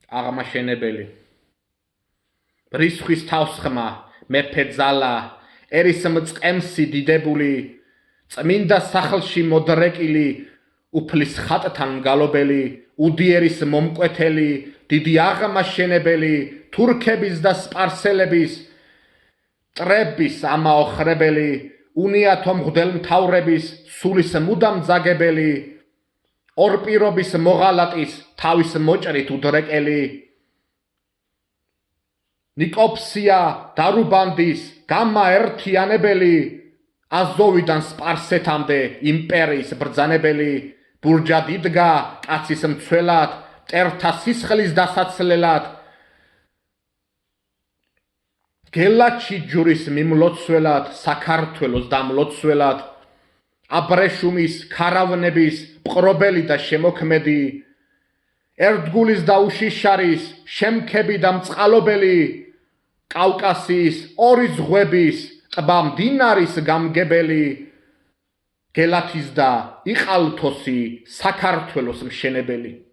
აღმაშენებელი რისხვის თავსხმა მეფე ძალა ერის მწყემსი დიდებული წმინდა სახლში მოდრეკილი უფლის ხატთან მგალობელი უდიერის მომკვეთელი დიდი აღმაშენებელი თურქების და სპარსელების ტრების ამაოხრებელი უნიათო მღვდელმთავრების სულის მუდამ ძაგებელი ორპირობის მოღალატის თავის მოჭრით უდრეკელი ნიკოფსია დარუბანდის გამა ერთიანებელი აზოვიდან სპარსეთამდე იმპერიის ბრძანებელი ბურჯად იდგა კაცის მცველად მტერთა სისხლის დასაცლელად გელაჩი ჯურის მიმლოცველად საქართველოს დამლოცველად აბრეშუმის ქარავნების მყრობელი და შემოქმედი ერთგულის და უშიშარის შემქები და მწყალობელი კავკასიის ორი ზღვების ტბა მდინარის გამგებელი გელათის და იყალთოსი საქართველოს მშენებელი